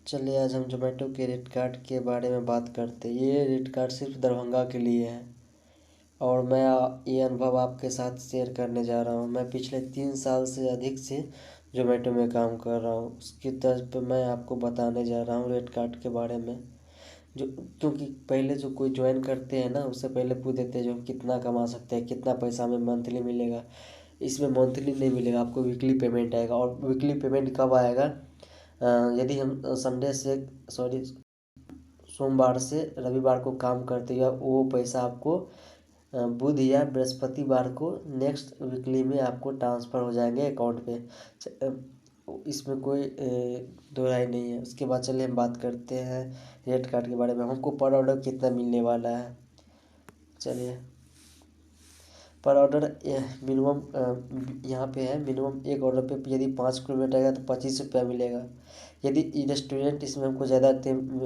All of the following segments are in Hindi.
चलिए आज हम जोमेटो के रेट कार्ड के बारे में बात करते हैं। ये रेट कार्ड सिर्फ दरभंगा के लिए है और मैं ये अनुभव आपके साथ शेयर करने जा रहा हूँ। मैं पिछले 3 साल से अधिक से जोमेटो में काम कर रहा हूँ। उसकी तर्ज पर मैं आपको बताने जा रहा हूँ रेट कार्ड के बारे में। जो क्योंकि पहले जो कोई ज्वाइन करते हैं ना, उससे पहले पूछ देते हैं जो कितना कमा सकते हैं, कितना पैसा हमें मंथली मिलेगा। इसमें मंथली नहीं मिलेगा, आपको वीकली पेमेंट आएगा। और वीकली पेमेंट कब आएगा? यदि हम संडे से सॉरी सोमवार से रविवार को काम करते हैं, वो पैसा आपको बुध या बृहस्पतिवार को नेक्स्ट वीकली में आपको ट्रांसफ़र हो जाएंगे अकाउंट पे। इसमें कोई दो राय नहीं है। उसके बाद चलिए हम बात करते हैं रेट कार्ड के बारे में। हमको पर ऑर्डर कितना मिलने वाला है, चलिए। पर ऑर्डर मिनिमम यहाँ पे है। मिनिमम एक ऑर्डर पे यदि 5 किलोमीटर है तो 25 रुपया मिलेगा। यदि रेस्टोरेंट इसमें हमको ज़्यादा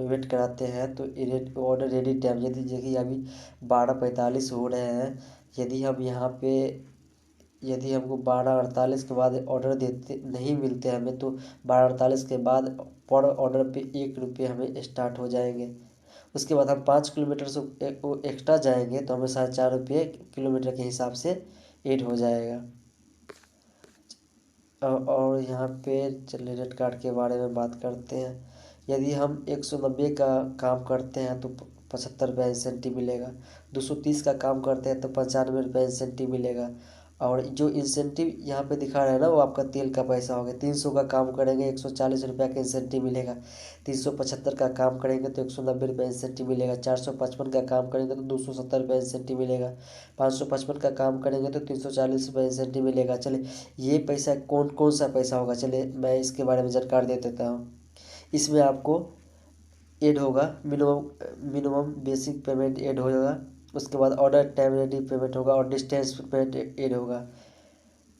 वेट कराते हैं तो ऑर्डर रेडी टाइम, यदि देखिए अभी 12:45 हो रहे हैं, यदि हम यहाँ पे यदि हमको 12:48 के बाद ऑर्डर देते नहीं मिलते हमें, तो 12:48 के बाद पर ऑर्डर पे 1 रुपये हमें स्टार्ट हो जाएंगे। उसके बाद हम 5 किलोमीटर से एक्स्ट्रा जाएंगे तो हमें 4.5 रुपये किलोमीटर के हिसाब से ऐड हो जाएगा। और यहाँ पे चलिए रेट कार्ड के बारे में बात करते हैं। यदि हम 190 का काम करते हैं तो 75 रुपया इंसेंटिव मिलेगा। 230 का काम करते हैं तो 95 रुपया इंसेंटिव मिलेगा। और जो इंसेंटिव यहाँ पे दिखा रहा है ना, वो आपका तेल का पैसा हो गया। 300 का काम करेंगे 140 रुपया का इंसेंटिव मिलेगा। 375 का काम करेंगे तो 190 रुपया इंसेंटिव मिलेगा। 455 का काम करेंगे तो 270 रुपया इंसेंटिव मिलेगा। 555 का काम करेंगे तो 340 रुपया इंसेंटिव मिलेगा। चलिए ये पैसा कौन कौन सा पैसा होगा, चलिए मैं इसके बारे में जानकारी दे देता हूँ। इसमें आपको ऐड होगा मिनिमम बेसिक पेमेंट ऐड होगा। उसके बाद ऑर्डर टाइम रेडी पेमेंट होगा और डिस्टेंस पेमेंट ऐड होगा।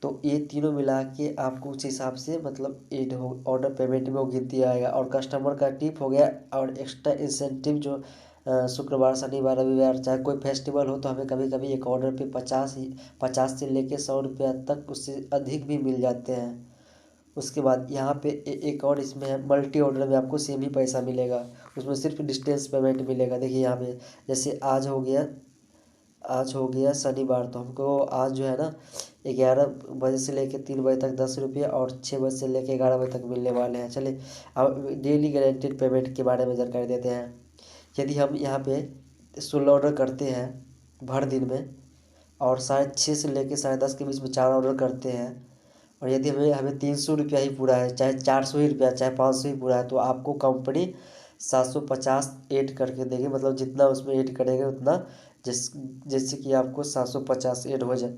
तो ये तीनों मिला के आपको उस हिसाब से मतलब ऐड हो ऑर्डर पेमेंट में वो गिनती आएगा। और कस्टमर का टिप हो गया और एक्स्ट्रा इंसेंटिव जो शुक्रवार शनिवार रविवार चाहे कोई फेस्टिवल हो तो हमें कभी कभी एक ऑर्डर पे 50 से लेके 100 रुपया तक उससे अधिक भी मिल जाते हैं। उसके बाद यहाँ पे एक और इसमें है, मल्टी ऑर्डर में आपको सेम ही पैसा मिलेगा। उसमें सिर्फ डिस्टेंस पेमेंट मिलेगा। देखिए यहाँ पे जैसे आज हो गया शनिवार, तो हमको आज जो है ना 11 बजे से लेकर 3 बजे तक 10 रुपये और 6 बजे से लेकर 11 बजे तक मिलने वाले हैं। चलिए अब डेली गारंटेड पेमेंट के बारे में जानकारी देते हैं। यदि हम यहाँ पे 16 ऑर्डर करते हैं भर दिन में और 6:30 से लेकर 10:30 के बीच में 4 ऑर्डर करते हैं, और यदि हमें 300 रुपया ही पूरा है, चाहे 400 ही रुपया, चाहे 500 ही पूरा है, तो आपको कंपनी 750 ऐड करके देगी। मतलब जितना उसमें ऐड करेंगे उतना, जैसे कि आपको 750 ऐड हो जाए।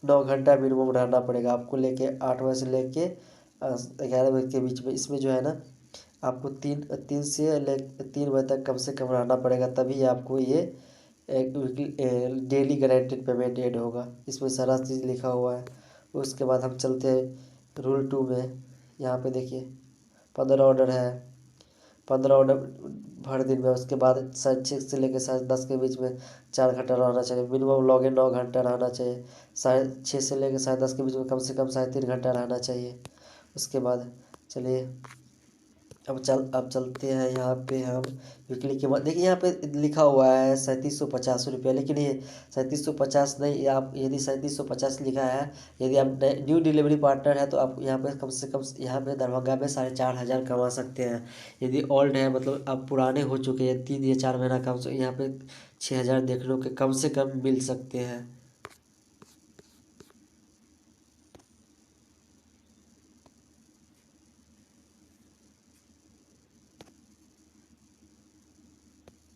9 घंटा मिनिमम रहना पड़ेगा आपको, लेके 8 बजे से लेके 11 बजे के बीच में। इसमें जो है ना आपको 3 से 3 बजे तक कम से कम रहना पड़ेगा, तभी आपको ये डेली गारंटेड पेमेंट ऐड होगा। इसमें सारा चीज़ लिखा हुआ है। उसके बाद हम चलते हैं रूल 2 में। यहाँ पे देखिए 15 ऑर्डर है, 15 ऑर्डर भर दिन में। उसके बाद 6:30 से लेकर 10:30 के बीच में 4 घंटा रहना चाहिए। मिनिमम लॉगिन 9 घंटा रहना चाहिए। 6:30 से लेकर 10:30 के बीच में कम से कम 3.5 घंटा रहना चाहिए। उसके बाद चलिए अब चलते हैं यहाँ पे हम वीकली के बाद। देखिए यहाँ पे लिखा हुआ है 3750 रुपया, लेकिन ये 3750 नहीं, आप यदि 3750 लिखा है, यदि आप न्यू डिलीवरी पार्टनर है तो आप यहाँ पे कम से कम यहाँ पे दरभंगा में 4,500 कमा सकते हैं। यदि ओल्ड है मतलब आप पुराने हो चुके हैं 3 या 4 महीना काम, तो यहाँ पे 6,000 देखने के कम से कम मिल सकते हैं।